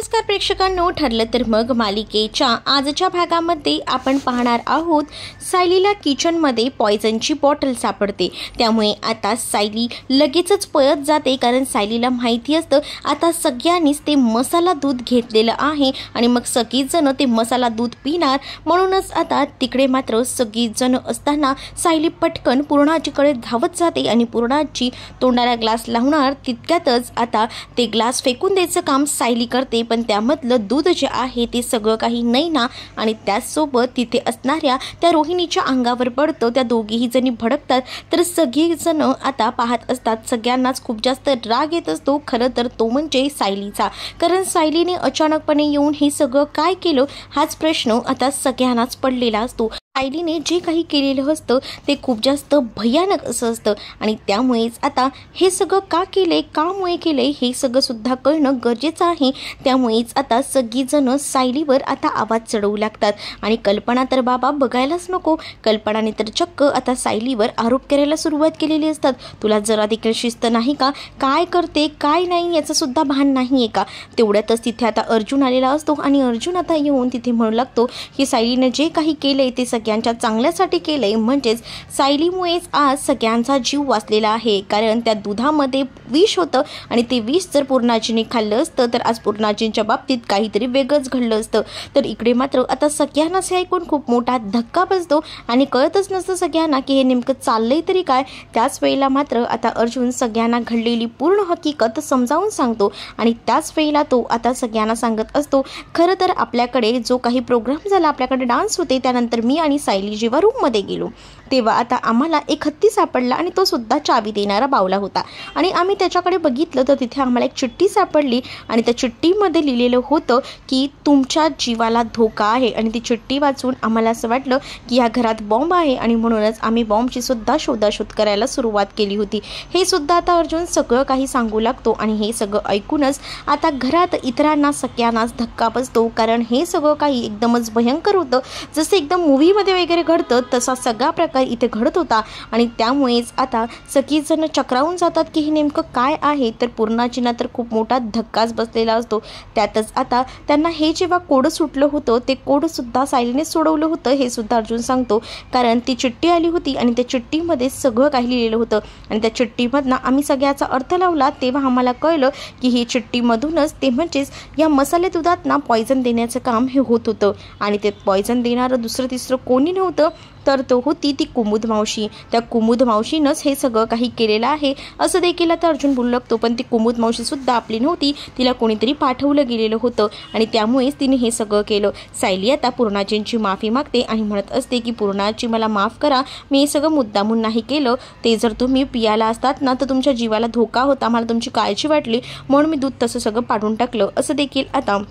नमस्कार प्रेक्षकांनो, ठरलं तर मग मालिकेच्या आजच्या भागामध्ये आपण पाहणार आहोत सायलीला किचनमध्ये पॉयझनची बॉटल सापडते। त्यामुळे आता सायली लगेचच पळत जाते, कारण सायलीला माहिती असतं आता सगळ्यांनीच ते मसाला दूध घेतलेलं आहे आणि मग सगळीच जण ते मसाला दूध पिणार। म्हणूनच आता तिकडे मात्र सगळीच जण असताना सायली पटकन पूर्णाजीकडे धावत जाते आणि पूर्णाजी तोंडाला ग्लास लावणार तितक्यातच आता ते ग्लास फेकून द्यायचं काम सायली करते। पण त्यामधलं दूध जे आहे ते सगळं काही नैना आणि त्याचसोबत तिथे असणाऱ्या त्या रोहिणीच्या अंगावर पडतं। त्या दोघीही जणी भडकतात, तर सगळी जण आता पाहत असतात। सगळ्यांनाच खूप जास्त राग येत असतो, खरं तर तो म्हणजे सायलीचा, कारण सायलीने अचानकपणे येऊन हे सगळं काय केलं हाच प्रश्न आता सगळ्यांनाच पडलेला असतो। सायलीने जे काही केलेलं असतं ते खूप जास्त भयानक असं असतं आणि त्यामुळेच आता हे सगळं का केले, कामुळे केले हे सगळं सुद्धा कळणं गरजेचं आहे। त्यामुळेच आता सगळीजण सायलीवर आता आवाज चढवू लागतात आणि कल्पना तर बाबा बघायलाच नको, कल्पनाने तर चक्क आता सायलीवर आरोप करायला सुरुवात केलेली असतात। तुला जरा देखील शिस्त नाही का, काय करते काय नाही याचं सुद्धा भान नाही आहे का। तेवढ्यातच तिथे आता अर्जुन आलेला असतो आणि अर्जुन आता येऊन तिथे म्हणू लागतो की सायलीने जे काही केले ते सगळ्यांच्या चांगल्यासाठी केले, म्हणजेच सायलीमुळेच आज सगळ्यांचा जीव वाचलेला आहे। कारण त्या दुधामध्ये विष होतं आणि ते विष जर पूर्णाजीने खाल्लं असतं तर आज पूर्णाजींच्या बाबतीत काहीतरी वेगळंच घडलं असतं। तर इकडे मात्र आता सगळ्यांनाच हे ऐकून खूप मोठा धक्का बसतो आणि कळतच नसतं सगळ्यांना की हे नेमकं चाललंय तरी काय। त्याच वेळेला मात्र आता अर्जुन सगळ्यांना घडलेली पूर्ण हकीकत समजावून सांगतो आणि त्याच वेळेला तो आता सगळ्यांना सांगत असतो, खरं तर आपल्याकडे जो काही प्रोग्राम झाला, आपल्याकडे डान्स होते, त्यानंतर मी आणि सायली जेव्हा रूममध्ये गेलो तेव्हा आता आम्हाला एक हत्ती सापडला आणि तो सुद्धा चावी देणारा बावला होता आणि आम्ही त्याच्याकडे बघितलं तर तिथे आम्हाला एक चिठ्ठी सापडली आणि त्या चिठ्ठीमध्ये लिहिलेलं होतं की तुमच्या जीवाला धोका आहे आणि ती चिठ्ठी वाचून आम्हाला असं वाटलं की या घरात बॉम्ब आहे आणि म्हणूनच आम्ही बॉम्बची सुद्धा शोधाशोध करायला सुरुवात केली होती। हे सुद्धा आता अर्जुन सगळं काही सांगू लागतो आणि हे सगळं ऐकूनच आता घरात इतरांना सगळ्यांनाच धक्का बसतो, कारण हे सगळं काही एकदमच भयंकर होतं, जसं एकदम मूवीमध्ये वगैरे घडतं तसा सगळा प्रकार इथे घडत होता आणि त्यामुळेच आता सगळीच जण चक्रावून जातात की हे नेमकं काय आहे। तर पूर्णाजींना तर खूप मोठा धक्काच बसलेला असतो। त्यातच आता त्यांना हे जेव्हा कोड सुटलं होतं ते कोड सुद्धा सायलीने सोडवलं होतं हे सुद्धा अर्जुन सांगतो, कारण ती चिठ्ठी आली होती आणि त्या चिठ्ठीमध्ये सगळं काही लिहिलेलं होतं आणि त्या चिठ्ठीमधनं आम्ही सगळ्याचा अर्थ लावला तेव्हा आम्हाला कळलं की ही चिठ्ठीमधूनच ते म्हणजेच या मसाले दुधात ना पॉयझन देण्याचं काम हे होत होतं आणि ते पॉयझन देणारं दुसरं तिसरं कोणी नव्हतं तर तो होती ती कुमुद मावशी। त्या कुमुद मावशीनंच हे सगळं काही केलेलं आहे असं देखील आता अर्जुन बोलू लागतो, पण ती कुमुद मावशी सुद्धा आपली नव्हती, तिला कोणीतरी पाठवलं गेलेलं होतं आणि त्यामुळेच तिने हे सगळं केलं। सायली आता पूर्णाजींची माफी मागते आणि म्हणत असते की पूर्णाजी मला माफ करा, मी हे सगळं मुद्दामून नाही केलं, ते जर तुम्ही पियाला असतात ना तर तुमच्या जीवाला धोका होता, मला तुमची काळजी वाटली म्हणून मी दूध तसं सगळं पाडून टाकलं असं देखील आता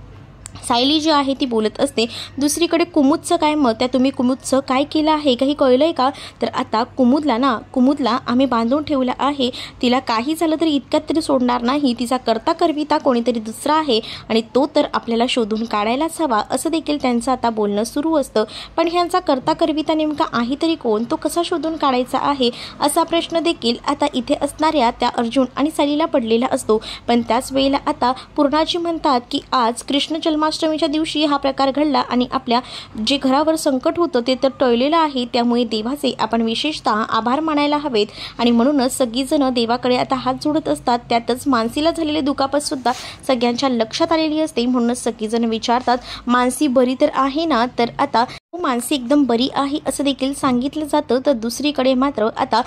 सायली जी आहे ती बोलत असते। दुसरीकडे कुमुदचं काय मत, त्या तुम्ही कुमुदचं काय केलं आहे काही कळलंय का। तर आता कुमुदला आम्ही बांधून ठेवलं आहे, तिला काही झालं तरी इतक्यात तरी सोडणार नाही, तिचा करता करविता कोणीतरी दुसरा आहे आणि तो तर आपल्याला शोधून काढायलाच हवा असं देखील त्यांचं आता बोलणं सुरू असतं। पण ह्यांचा करता करविता नेमका आहे तरी कोण, तो कसा शोधून काढायचा आहे असा प्रश्न देखील आता इथे असणाऱ्या त्या अर्जुन आणि सायलीला पडलेला असतो। पण त्याच वेळेला आता पूर्णाजी म्हणतात की आज कृष्ण जन्माष्टमीच्या दिवशी हा प्रकार घडला आणि आपल्या जे घरावर संकट होतं ते तर टळलेलं आहे, त्यामुळे देवाचे आपण विशेषतः आभार मानायला हवेत आणि म्हणूनच सगळीजण देवाकडे आता हात जोडत असतात। त्यातच मानसीला झालेले दुखापत सुद्धा सगळ्यांच्या लक्षात आलेली असते, म्हणूनच सगळीजण विचारतात मानसी बरी तर आहे ना। तर आता मानसी एकदम बरी आहे असं देखील सांगितलं जातं। तर दुसरीकडे मात्र आता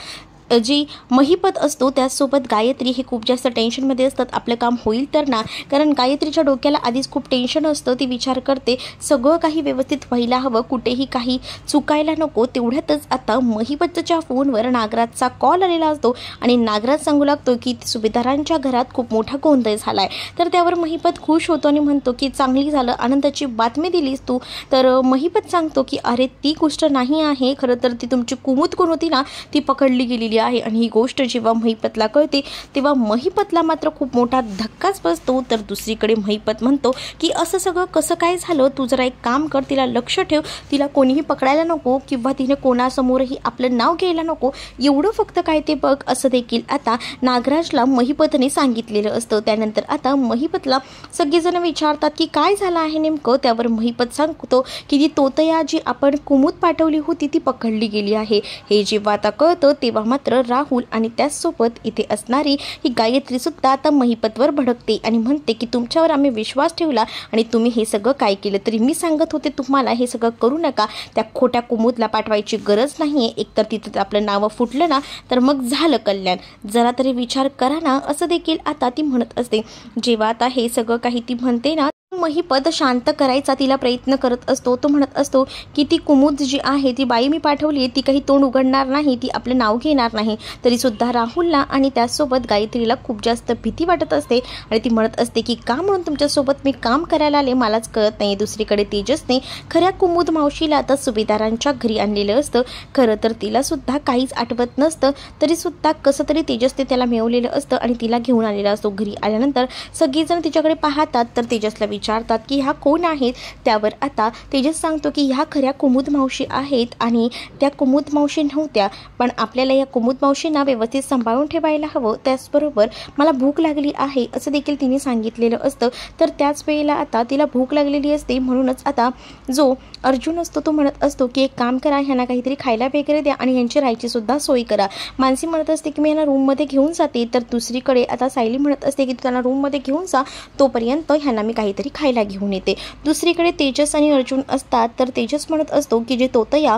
जी महिपत असतो त्यासोबत गायत्री हे खूप जास्त टेन्शनमध्ये असतात, आपलं काम होईल तर ना, कारण गायत्रीच्या डोक्याला आधीच खूप टेन्शन असतं, ती विचार करते सगळं काही व्यवस्थित व्हायला हवं, कुठेही काही चुकायला नको। तेवढ्यातच आता महिपतच्या फोनवर नागराजचा कॉल आलेला असतो आणि नागराज सांगू लागतो की सुभेदारांच्या घरात खूप मोठा गोंधळ झालाय। तर त्यावर महिपत खुश होतो आणि म्हणतो की चांगली झालं, आनंदाची बातमी दिलीस तू। तर महिपत सांगतो की अरे ती गोष्ट नाही आहे, खरं तर ती तुमची कुमुद कोण होती ना ती पकडली गेलेली गेलेली आहे आणि ही गोष्ट जेव्हा महिपतला कळते तेव्हा महिपतला मात्र खूप मोठा धक्काच बसतो। तर दुसरीकडे महिपत म्हणतो की असं सगळं कसं काय झालं, तू जरा एक काम कर, तिला लक्ष ठेव, तिला कोणीही पकडायला नको किंवा तिने कोणासमोरही आपलं नाव घ्यायला नको, एवढं फक्त काय ते बघ, असं देखील आता नागराजला महिपतने सांगितलेलं असतं। त्यानंतर आता महिपतला सगळेजण विचारतात की काय झालं आहे नेमकं। त्यावर महिपत सांगतो की ती तोतया जी आपण कुमूद पाठवली होती ती पकडली गेली आहे। हे जेव्हा आता कळतं तेव्हा मात्र राहुल आणि त्याचसोबत इथे असणारी ही गायत्री सुद्धा आता महिपतवर भडकते आणि म्हणते की तुमच्यावर आम्ही विश्वास ठेवला आणि तुम्ही हे सगळं काय केलं, तरी मी सांगत होते तुम्हाला हे सगळं करू नका, त्या खोट्या कुमूदला पाठवायची गरज नाहीये, एकतर तिथं आपलं नाव फुटलं ना तर मग झालं कल्याण, जरा तरी विचार करा ना, असं देखील आता ती म्हणत असते। जेव्हा आता हे सगळं काही ती म्हणते ना, महिपत शांत करायचा तिला प्रयत्न करत असतो। तो म्हणत असतो की ती कुमूद जी आहे ती बाई मी पाठवली, ती काही तोंड उघडणार नाही, ती आपलं नाव घेणार नाही। तरी सुद्धा राहुलला आणि त्याचसोबत गायत्रीला खूप जास्त भीती वाटत असते आणि ती म्हणत असते की का म्हणून तुमच्यासोबत मी काम करायला आले मलाच कळत नाही। दुसरीकडे तेजसने खऱ्या कुमूद मावशीला आता सुभेदारांच्या घरी आणलेलं असतं। खरं तर तिला सुद्धा काहीच आठवत नसतं, तरी सुद्धा कसं तरी तेजसने त्याला मिळवलेलं असतं आणि तिला घेऊन आलेला असतो। घरी आल्यानंतर सगळेजण तिच्याकडे पाहतात तर तेजसला विचारतात की ह्या कोण आहेत। त्यावर आता तेजस सांगतो की ह्या खऱ्या कुमूद मावशी आहेत आणि त्या कुमूद मावशी नव्हत्या, पण आपल्याला या कुमूद मावशींना व्यवस्थित सांभाळून ठेवायला हवं, त्याचबरोबर मला भूक लागली आहे असं देखील तिने सांगितलेलं असतं। तर त्याच वेळेला आता तिला भूक लागलेली असते, म्हणूनच आता जो अर्जुन असतो तो म्हणत असतो की एक काम करा, ह्यांना काहीतरी खायला वगैरे द्या आणि ह्यांची राहायची सुद्धा सोय करा। मानसी म्हणत असते की मी यांना रूममध्ये घेऊन जाते, तर दुसरीकडे आता सायली म्हणत असते की त्यांना रूममध्ये घेऊन जा, तोपर्यंत ह्यांना मी काहीतरी खायला घेऊन येते। दुसरीकडे तेजस आणि अर्जुन असतात, तर तेजस म्हणत असतो की जे तोतया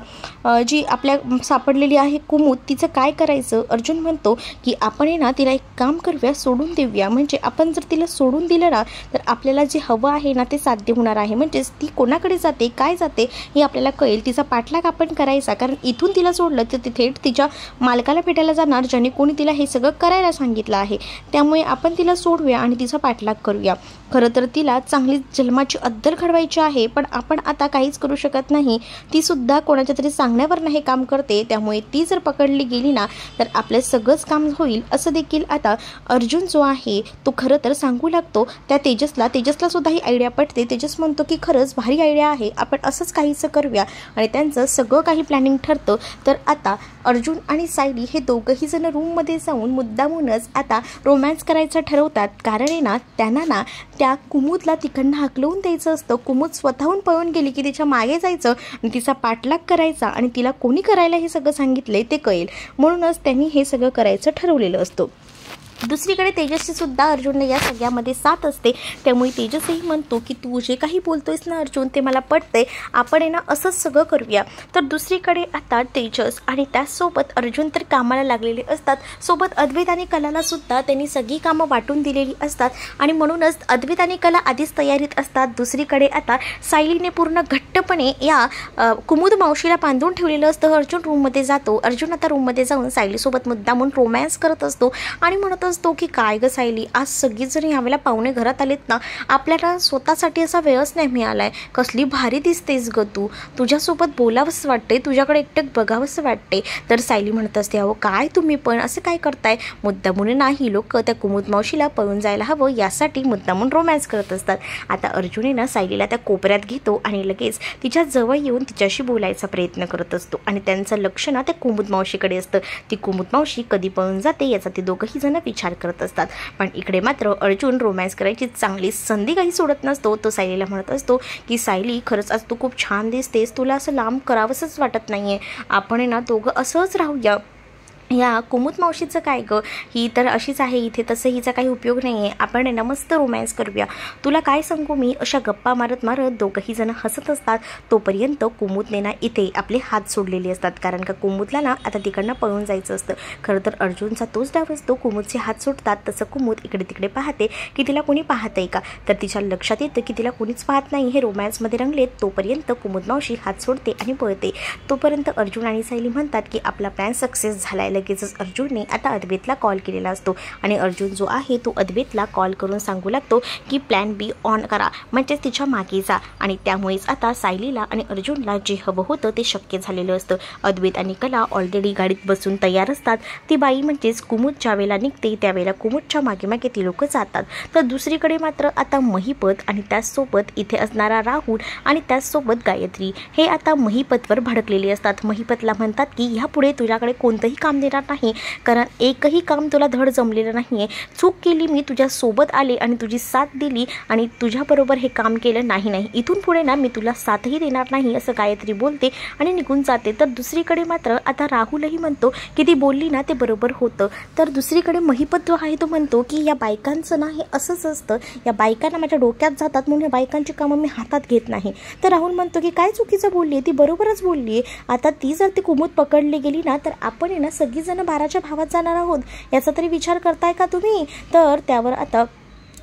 जी आपल्या सापडलेली आहे कुमूद, तिचं काय करायचं। अर्जुन म्हणतो की आपण ना तिला एक काम करूया, सोडून देऊया, म्हणजे आपण जर तिला सोडून दिलं ना तर आपल्याला जे हवं आहे ना ते साध्य होणार आहे, म्हणजेच ती कोणाकडे जाते काय जाते हे आपल्याला कळेल, तिचा पाठलाग आपण करायचा, कारण इथून तिला सोडलं तर ती थेट तिच्या मालकाला भेटायला जाणार ज्याने कोणी तिला हे सगळं करायला सांगितलं आहे। त्यामुळे आपण तिला सोडूया आणि तिचा पाठलाग करूया। खरं तर तिला चांगली जन्माची अद्दल घडवायची आहे, पण आपण आता काहीच करू शकत नाही, ती सुद्धा कोणाच्या तरी सांगण्यावर नाही काम करते, त्यामुळे ती जर पकडली गेली ना तर आपलं सगळंच काम होईल, असं देखील आता अर्जुन जो आहे तो खरं तर सांगू लागतो त्या तेजसला। तेजसला सुद्धा ही आयडिया पटते। तेजस म्हणतो की खरंच भारी आयडिया आहे, आपण असंच काहीसं करूया आणि त्यांचं सगळं काही प्लॅनिंग ठरतं। तर आता अर्जुन आणि सायली हे दोघंही जण रूममध्ये जाऊन मुद्दामूनच आता रोमॅन्स करायचं ठरवतात, कारण आहे ना त्यांना ना त्या कुमूदला तिकडनं हाकलवून द्यायचं असतं। कुमूद स्वतःहून पळून गेली की तिच्या मागे जायचं आणि तिचा पाठलाग करायचा आणि तिला कोणी करायला हे सगळं सांगितलंय ते कळेल, म्हणूनच त्यांनी हे सगळं करायचं ठरवलेलं असतं। दुसरीकडे तेजसची सुद्धा अर्जुनने या सगळ्यामध्ये साथ असते, त्यामुळे तेजसही म्हणतो की तू जे काही बोलतोयस ना अर्जुन ते मला पटतंय, आपण आहे ना असंच सगळं करूया। तर दुसरीकडे आता तेजस आणि त्याचसोबत अर्जुन तर कामाला लागलेले असतात, सोबत अद्वैत आणि कलाला सुद्धा त्यांनी सगळी कामं वाटून दिलेली असतात आणि म्हणूनच अद्वैत आणि कला आधीच तयारीत असतात। दुसरीकडे आता सायलीने पूर्ण घट्टपणे या कुमूद मावशीला बांधून ठेवलेलं असतं। अर्जुन रूममध्ये जातो, अर्जुन आता रूममध्ये जाऊन सायलीसोबत मुद्दामून रोमॅन्स करत असतो आणि म्हणत असतो की काय ग सायली, आज सगळीच जण यावेळेला पाहुणे घरात आलेत ना, आपल्याला स्वतःसाठी असा वेळच नाही मिळालाय, कसली भारी दिसतेस ग तू, तुझ्यासोबत बोलावंसं वाटते, तुझ्याकडे एकटक बघावंसं वाटते। तर सायली म्हणत असते अहो काय तुम्ही पण असं काय करताय, मुद्दामून नाही लोक त्या कुमूद मावशीला पळून जायला हवं यासाठी मुद्दामून रोमॅन्स करत असतात। आता अर्जुन ना सायलीला त्या कोपऱ्यात घेतो आणि लगेच तिच्या जवळ येऊन तिच्याशी बोलायचा प्रयत्न करत असतो आणि त्यांचं लक्ष ना त्या कुमूद मावशीकडे असतं। ती कुमूद मावशी कधी पळून जाते याचा ते दोघंही जण विचार करत असतात, पण इकडे मात्र अर्जुन रोमॅन्स करायची चांगली संधी काही सोडत नसतो। तो सायलीला म्हणत असतो की सायली खरंच आज तू खूप छान दिसतेस, तुला असं लांब करावंसंच वाटत नाहीये, आपण ना दोघं असंच राहूया। या कुमूद मावशीचं काय गं, ही तर अशीच आहे इथे, तसं हिचा काही उपयोग नाही आहे, आपण ना मस्त रोमॅन्स करूया। तुला काय सांगू मी, अशा गप्पा मारत मारत दोघंही जण हसत असतात। तोपर्यंत कुमूदने ना इथे आपले हात सोडलेले असतात, कारण का कुमूदला ना आता तिकडनं पळून जायचं असतं। खरं तर अर्जुनचा तोच डाव असतो, कुमूदचे हात सुटतात तसं कुमूद इकडे तिकडे पाहते की तिला कोणी पाहत आहे का, तर तिच्या लक्षात येतं की तिला कोणीच पाहत नाही, हे रोमॅन्समध्ये रंगलेत। तोपर्यंत कुमूद मावशी हात सोडते आणि पळते। तोपर्यंत अर्जुन आणि सायली म्हणतात की आपला प्लॅन सक्सेस झालाय, लगेचच अर्जुनने आता अद्वैतला कॉल केलेला असतो आणि अर्जुन जो आहे तो अद्वैतला कॉल करून सांगू लागतो की प्लॅन बी ऑन करा, म्हणजे तिच्या मागे जा. आणि त्यामुळेच आता सायलीला आणि अर्जुनला जे हवं होतं ते शक्य झालेलं असतं. अद्वैत आणि कला ऑलरेडी गाडीत बसून तयार असतात. ती बाई म्हणजेच कुमुद ज्यावेळेला निघते त्यावेळेला कुमुदच्या मागे मागे ती लोक जातात. तर दुसरीकडे मात्र आता महिपत आणि त्याचसोबत इथे असणारा राहुल आणि त्याचसोबत गायत्री हे आता महिपतवर भडकलेले असतात. महिपतला म्हणतात की ह्यापुढे तुझ्याकडे कोणतंही काम देणार नाही, कारण एकही काम तुला धड जमलेलं नाही आहे. चूक केली, मी तुझ्यासोबत आले आणि तुझी साथ दिली आणि तुझ्याबरोबर हे काम केलं नाही, इथून पुढे ना मी तुला साथही देणार नाही, असं गायत्री बोलते आणि निघून जाते. तर दुसरीकडे मात्र आता राहुलही म्हणतो की ती बोलली ना ते बरोबर होतं. तर दुसरीकडे महिपत जो आहे तो म्हणतो की या बायकांचं ना हे असंच असतं, या बायकांना माझ्या डोक्यात जातात म्हणून या बायकांची कामं मी हातात घेत नाही. तर राहुल म्हणतो की काय चुकीचं बोलली आहे, ती बरोबरच बोलली आहे. आता ती जर ती कुमुद पकडली गेली ना तर आपण आहे ना सगळीजण 12च्या भावात जाणार आहोत, याचा तरी विचार करताय का तुम्ही. तर त्यावर आता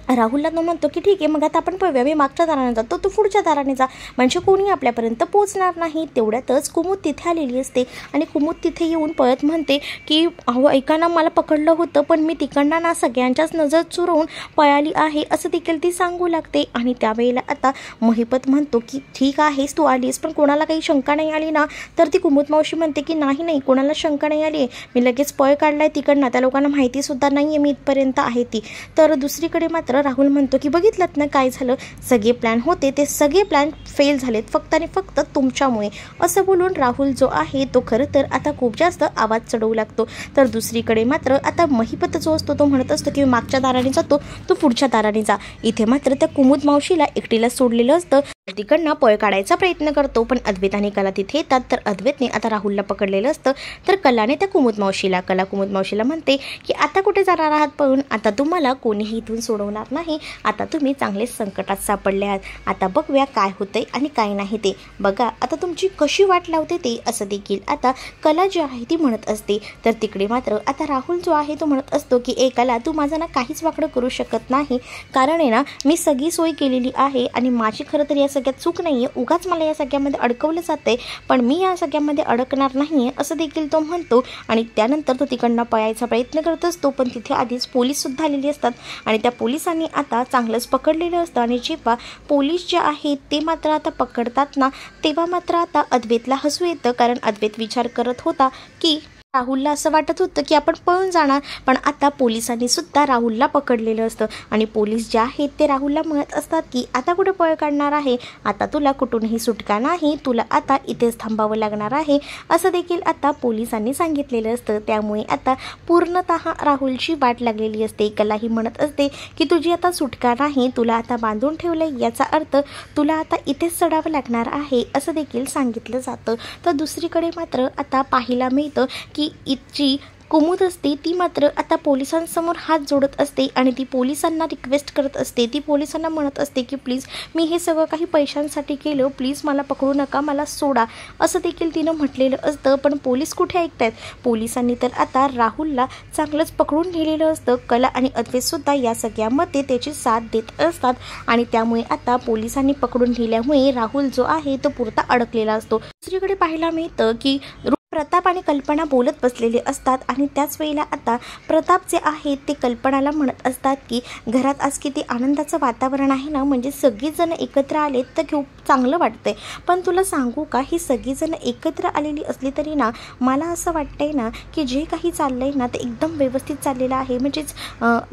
राहुलला तो म्हणतो की ठीक आहे, मग आता आपण पळूया, मी मागच्या दाराने जातो, तू पुढच्या दाराने जा, म्हणजे कोणी आपल्यापर्यंत पोहोचणार नाही. तेवढ्यातच कुमुद तिथे आलेली असते आणि कुमुद तिथे येऊन पळत म्हणते की अहो ऐका ना, मला पकडलं होतं पण मी तिकडनं ना सगळ्यांच्याच नजर चुरवून पळाली आहे, असं देखील ती सांगू लागते. आणि त्यावेळेला आता महिपत म्हणतो की ठीक आहेस, तू आलीस पण कोणाला काही शंका नाही आली ना. तर ती कुमुद मावशी म्हणते की नाही, कोणाला शंका नाही आली, मी लगेच पळ काढलाय तिकडनं, त्या लोकांना माहितीसुद्धा नाही आहे मी इथपर्यंत आहे ती. तर दुसरीकडे मात्र राहुल म्हणतो की बघितलं ना काय झालं, सगळे प्लॅन होते ते सगळे प्लॅन फेल झालेत फक्त आणि फक्त तुमच्यामुळे, असं बोलून राहुल जो आहे तो खरं तर आता खूप जास्त आवाज चढवू लागतो. तर दुसरीकडे मात्र आता महिपत जो असतो तो म्हणत असतो की मागच्या दाराने जातो, तू पुढच्या दाराने जा. इथे मात्र त्या कुमुद मावशीला एकटीला सोडलेलं असतं. तिकडनं पळ काढायचा प्रयत्न करतो पण अद्वैत आणि कला तिथे येतात. तर अद्वैतने आता राहुलला पकडलेलं असतं. तर कलाने त्या कुमुद मावशीला म्हणते की आता कुठे जाणार आहात पळून, आता तुम्हाला कोणीही इथून सोडवणार नाही, आता तुम्ही चांगले संकटात सापडले आहात, आता बघूया काय होतंय आणि काय नाही ते बघा, आता तुमची कशी वाट लावते ते, असं देखील आता कला जी आहे ती म्हणत असते. तर तिकडे मात्र आता राहुल जो आहे तो म्हणत असतो की ए कला, तू माझं ना काहीच वाकडं करू शकत नाही, कारण आहे ना मी सगळी सोय केलेली आहे आणि माझी खरं तर या सगळ्यात चूक नाही आहे, उगाच मला या सगळ्यामध्ये अडकवलं जातंय, पण मी या सगळ्यामध्ये अडकणार नाही आहे, असं देखील तो म्हणतो. आणि त्यानंतर तो तिकडनं पळायचा प्रयत्न करत असतो पण तिथे आधीच पोलीससुद्धा आलेली असतात आणि त्या पोलिसांनी आता चांगलंच पकडलेलं असतं. आणि जेव्हा पोलीस जे आहेत ते मात्र आता पकडतात ना, तेव्हा मात्र आता अद्वैतला हसू येतं, कारण अद्वैत विचार करत होता की राहुलला असं वाटत होतं की आपण पळून जाणार, पण आता पोलिसांनी सुद्धा राहुलला पकडलेलं असतं आणि पोलीस जे आहेत ते राहुलला म्हणत असतात की आता कुठे पळ काढणार आहे, आता तुला कुठूनही सुटका नाही, तुला आता इथेच थांबावं लागणार आहे, असं देखील आता पोलिसांनी सांगितलेलं असतं. त्यामुळे आता पूर्णतः राहुलची वाट लागलेली असते. कलाही म्हणत असते की तुझी आता सुटका नाही, तुला आता बांधून ठेवलंय, याचा अर्थ तुला आता इथेच चढावं लागणार आहे, असं देखील सांगितलं जातं. तर दुसरीकडे मात्र आता पाहायला मिळतं की इथची कुमुद असते ती मात्र आता पोलिसांसमोर हात जोडत असते आणि ती पोलिसांना रिक्वेस्ट करत असते, ती पोलिसांना म्हणत असते की प्लीज मी हे सगळं काही पैशांसाठी केलं, प्लीज मला पकडू नका, मला सोडा, असं देखील तिनं म्हटलेलं असतं. पण पोलीस कुठे ऐकतायत, पोलिसांनी तर आता राहुलला चांगलंच पकडून नेलेलं असतं. कला आणि अद्वैतसुद्धा या सगळ्यामध्ये त्याची साथ देत असतात आणि त्यामुळे आता पोलिसांनी पकडून नेल्यामुळे राहुल जो आहे तो पुरता अडकलेला असतो. दुसरीकडे पाहायला मिळतं की प्रताप आणि कल्पना बोलत बसलेले असतात आणि त्याच वेळेला आता प्रताप जे आहेत ते कल्पनाला म्हणत असतात की घरात आज किती आनंदाचं वातावरण आहे ना, म्हणजे सगळीजण एकत्र आलेत तर खूप चांगलं वाटतंय. पण तुला सांगू का, ही सगळीजण एकत्र आलेली असली तरी ना मला असं वाटतंय ना की जे काही चाललंय ना ते एकदम व्यवस्थित चाललेलं आहे, म्हणजेच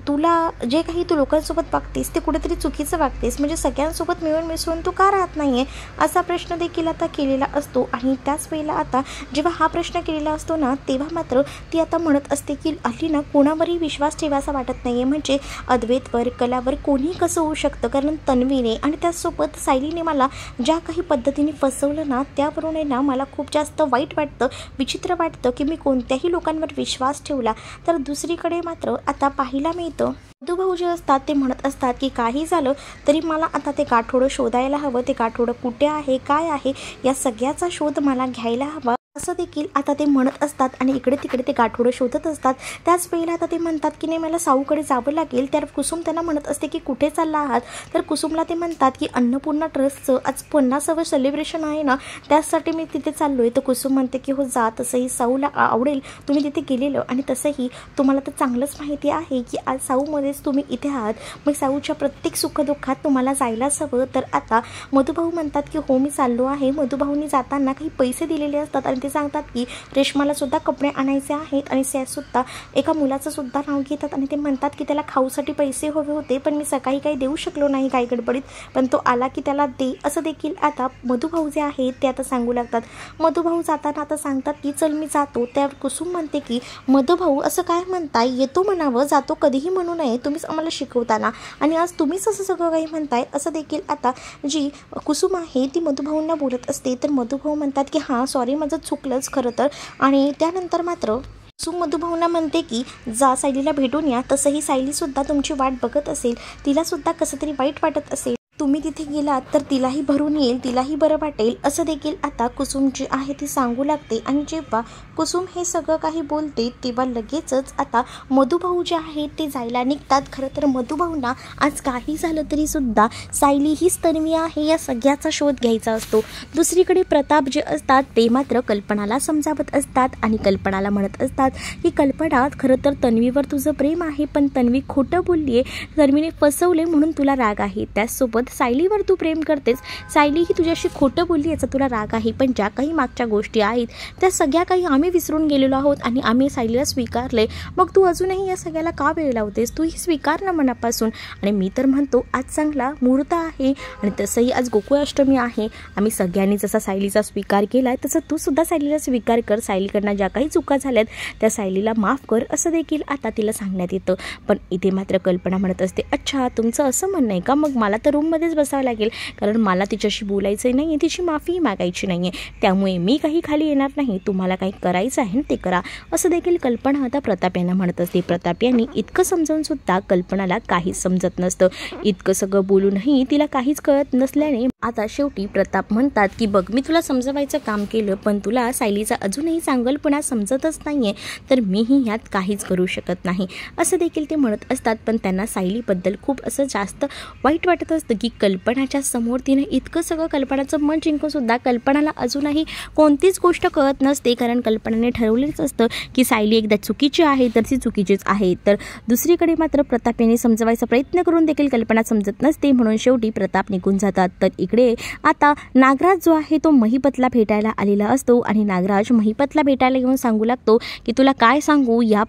तुला जे काही तू लोकांसोबत वागतेस ते कुठेतरी चुकीचं वागतेस, म्हणजे सगळ्यांसोबत मिळून मिसळून तू का राहत नाही आहे, असा प्रश्न देखील आता केलेला असतो. आणि त्याच वेळेला आता जेव्हा हा प्रश्न केलेला असतो ना तेव्हा मात्र ती आता म्हणत असते की अली ना कोणावरही विश्वास ठेवायचा वाटत नाही आहे, म्हणजे अद्वैतवर कलावर कोणीही कसं होऊ शकतं, कारण तन्वीने आणि त्यासोबत सायलीने मला ज्या काही पद्धतीने फसवलं ना त्यावरून आहे ना मला खूप जास्त वाईट वाटतं, विचित्र वाटतं की मी कोणत्याही लोकांवर विश्वास ठेवला. तर दुसरीकडे मात्र आता पाहायला मिळतं मधुभाऊ जे असतात ते म्हणत असतात की काही झालं तरी मला आता ते गाठोडं शोधायला हवं, ते गाठोडं कुठे आहे काय आहे या सगळ्याचा शोध मला घ्यायला हवा, असं देखील आता ते म्हणत असतात आणि इकडे तिकडे ते गाठोडं शोधत असतात। त्याच वेळेला आता ते म्हणतात की नाही मला साऊकडे जावं लागेल। तर कुसुम त्यांना म्हणत असते की कुठे चालला आहात? तर कुसुमला ते म्हणतात की अन्नपूर्णा ट्रस्टचं आज 50वे सेलिब्रेशन आहे ना, त्यासाठी मी तिथे चाललोय। तर कुसुम म्हणते की हो जा, तसंही साऊला आवडेल तुम्ही तिथे गेलेलं, आणि तसंही तुम्हाला तर चांगलंच माहिती आहे की आज साऊमध्येच तुम्ही इथे आहात, मग साऊच्या प्रत्येक सुखदुःखात तुम्हाला जायलाच हवं। तर आता मधुभाऊ म्हणतात की हो मी चाललो आहे। मधुभाऊनी जाताना काही पैसे दिलेले असतात आणि ते सांगतात की रेश्माला सुद्धा कपडे आणायचे आहेत, आणि सुद्धा एका मुलाचं सुद्धा नाव घेतात आणि ते म्हणतात की त्याला खाऊसाठी पैसे हवे होते, पण मी सकाळी काही देऊ शकलो नाही काही गडबडीत, पण तो आला की त्याला दे, असं देखील आता मधुभाऊ जे आहेत ते आता सांगू लागतात। मधुभाऊ जाताना आता सांगतात की चल मी जातो। त्यावर कुसुम म्हणते की मधुभाऊ असं काय म्हणताय, येतो म्हणावं, जातो कधीही म्हणू नये, तुम्हीच आम्हाला शिकवताना आणि आज तुम्हीच असं सगळं काही म्हणताय, असं देखील आता जी कुसुम आहे ती मधुभाऊंना बोलत असते। तर मधुभाऊ म्हणतात की हां सॉरी माझं चुकलंच खरं तर, आणि त्यानंतर मात्र कुसुम मधुभाऊंना म्हणते की जा सायलीला भेटून या, तसंही सायलीसुद्धा तुमची वाट बघत असेल, तिलासुद्धा कसं तरी वाईट वाटत असेल, तुम्ही तिथे गेलात तर तिलाही भरून येईल, तिलाही बरं वाटेल, असं देखील आता कुसुम जी आहे ती सांगू लागते। आणि जेव्हा कुसुम हे सगळं काही बोलते तेव्हा लगेचच आता मधुभाऊ जे आहेत ते जायला निघतात। खरं तर मधुभाऊंना आज काही झालं तरी सुद्धा सायली हीच तन्वी आहे या सगळ्याचा शोध घ्यायचा असतो। दुसरीकडे प्रताप जे असतात ते मात्र कल्पनाला समजावत असतात आणि कल्पनाला म्हणत असतात की कल्पना खरं तर तन्वीवर तुझं प्रेम आहे, पण तन्वी खोटं बोलली आहे, तन्वीने फसवले म्हणून तुला राग आहे, त्याचसोबत सायलीवर तू प्रेम करतेस, सायली ही तुझ्याशी खोटं बोलली याचा तुला राग आहे, पण ज्या काही मागच्या गोष्टी आहेत त्या सगळ्या काही आम्ही विसरून गेलेलो आहोत आणि आम्ही सायलीला स्वीकारले, मग तू अजूनही या सगळ्याला का वेळ लावतेस, तू ही स्वीकार ना मनापासून। आणि मी तर म्हणतो आज चांगला मुहूर्त आहे आणि तसंही आज गोकुळाष्टमी आहे, आम्ही सगळ्यांनी जसा सायलीचा स्वीकार केला तसं तू सुद्धा सायलीला स्वीकार कर, सायलीकडनं ज्या काही चुका झाल्यात त्या सायलीला माफ कर, असं देखील आता तिला सांगण्यात येतं। पण इथे मात्र कल्पना म्हणत असते अच्छा तुमचं असं म्हणणं आहे का, मग मला तर रूममध्येच बसावं लागेल, कारण मला तिच्याशी बोलायचं नाही आहे, तिची माफी मागायची नाही आहे, त्यामुळे मी काही खाली येणार नाही, तुम्हाला काही करायचं आहे ते करा, असं देखील कल्पना आता प्रताप यांना म्हणत असते। प्रताप यांनी इतकं समजावून सुद्धा कल्पनाला काहीच समजत नसतं, इतकं सगळं बोलूनही तिला काहीच कळत नसल्याने आता शेवटी प्रताप म्हणतात की बघ मी तुला समजवायचं काम केलं, पण तुला सायलीचा अजूनही चांगलपणा समजतच नाहीये, तर मीही यात काहीच करू शकत नाही, असं देखील ते म्हणत असतात। पण त्यांना सायलीबद्दल खूप असं जास्त वाईट वाटत असतं की कल्पनाच्या समोर तिने इतकं सगळं कल्पनाचं मन जिंकून सुद्धा कल्पनाला अजूनही कोणतीच गोष्ट कळत नसते, कारण कल्पनाने ठरवलेच असतं की सायली एकदा चुकीची आहे तर ती चुकीचीच आहे। तर दुसरीकडे मात्र प्रताप यांनी समजवायचा प्रयत्न करून देखील कल्पना समजत नसते, म्हणून शेवटी प्रताप निघून जातात। तर इकडे आता नागराज जो आहे तो महिपतला भेटायला आलेला असतो आणि नागराज महिपतला भेटायला येऊन सांगू लागतो की तुला काय सांगू, या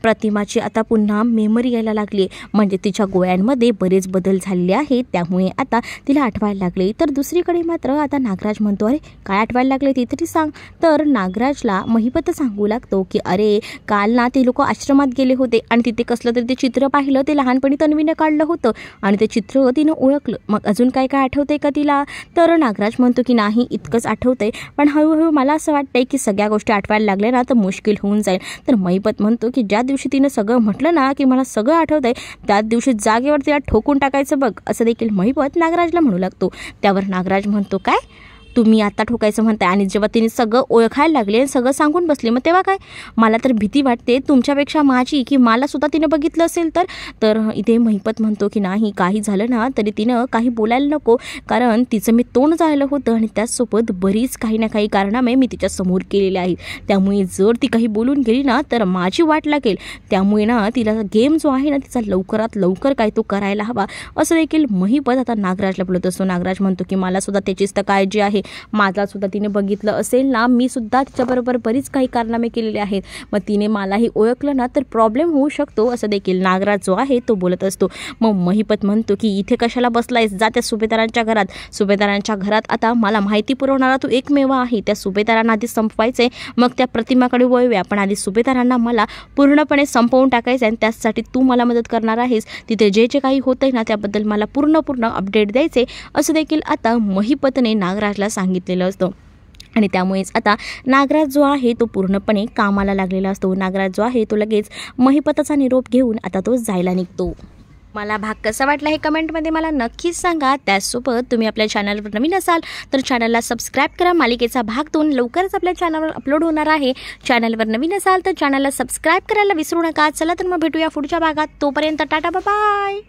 प्रतिमाची आता पुन्हा मेमरी यायला लागली, म्हणजे तिच्या गोळ्यांमध्ये बरेच बदल झालेले आहेत, त्यामुळे आता तिला आठवायला लागले। तर दुसरीकडे मात्र आता नागराज म्हणतो अरे काय आठवायला लागले ते तरी सांग। तर नागराजला महिपत सांगू लागतो की अरे काल ना ते लोक आश्रमात गेले होते आणि तिथे कसलं तरी ते चित्र पाहिलं, ते लहानपणी तन्वीने काढलं होतं आणि ते चित्र तिनं ओळखलं, मग अजून काय काय आठवतंय का तिला? तर नागराज म्हणतो की नाही इतकंच आठवतंय, पण हळूहळू मला असं वाटतंय की सगळ्या गोष्टी आठवायला लागल्या ना तर मुश्किल होऊन जाईल। तर महिपत म्हणतो की ज्या दिवशी तिनं सगळं म्हटलं ना की मला सगळं आठवतंय त्याच दिवशी जागेवर तिला ठोकून टाकायचं बघ, असं देखील महिपत नागराजला म्हणू लागतो। त्यावर नागराज म्हणतो काय तुम्ही आता ठोकायचं म्हणताय, आणि जेव्हा तिने सगळं ओळखायला लागले आणि सगळं सांगून बसले मग तेव्हा काय? मला तर भीती वाटते तुमच्यापेक्षा माझी की मला सुद्धा तिनं बघितलं असेल तर इथे महिपत म्हणतो की नाही काही झालं ना तरी तिनं काही बोलायला नको, कारण तिचं मी तोंड झालं होतं आणि त्याचसोबत बरीच काही ना काही कारणामे मी तिच्या समोर केलेले आहेत, त्यामुळे जर ती काही बोलून गेली ना तर माझी वाट लागेल, त्यामुळे ना तिला गेम जो आहे ना तिचा लवकरात लवकर काय तो करायला हवा, असं देखील महिपत आता नागराजला बोलत असतो। नागराज म्हणतो की मला सुद्धा त्याचीच तर काळजी आहे, माझा सुद्धा तिने बघितलं असेल ना, मी सुद्धा तिच्याबरोबर बरीच काही कारनामे केलेले आहेत, मग तिने मलाही ओळखलं ना तर प्रॉब्लेम होऊ शकतो, असं देखील नागराज जो आहे तो बोलत असतो। मग महिपत म्हणतो की इथे कशाला बसलायस, जा त्या सुभेदारांच्या घरात, सुभेदारांच्या घरात आता मला माहिती पुरवणारा तू एकमेव आहे, त्या सुभेदारांना आधी संपवायचंय, मग त्या प्रतिमाकडे वळूया, पण आधी सुभेदारांना मला पूर्णपणे संपवून टाकायचं आणि त्यासाठी तू मला मदत करणार आहेस, तिथे जे जे काही होतंय ना त्याबद्दल मला पूर्ण अपडेट द्यायचे, असं देखील आता महिपतने नागराजला सांगितलेलं असतं। आणि त्यामुळेच आता नागराज जो आहे तो पूर्णपणे कामाला लागलेला असतो। नागराज जो आहे तो लगेच महिपताचा निरोप घेऊन आता तो जायला निघतो। मला भाग कसा वाटला हे कमेंटमध्ये मला नक्कीच सांगा। त्याचसोबत तुम्ही आपल्या चॅनलवर नवीन असाल तर चॅनलला सबस्क्राईब करा। मालिकेचा भाग 2 लवकरच आपल्या चॅनलवर अपलोड होणार आहे। चॅनलवर नवीन असाल तर चॅनलला सबस्क्राईब करायला विसरू नका। चला तर मग भेटूया पुढच्या भागात। तोपर्यंत टाटा बाय बाय।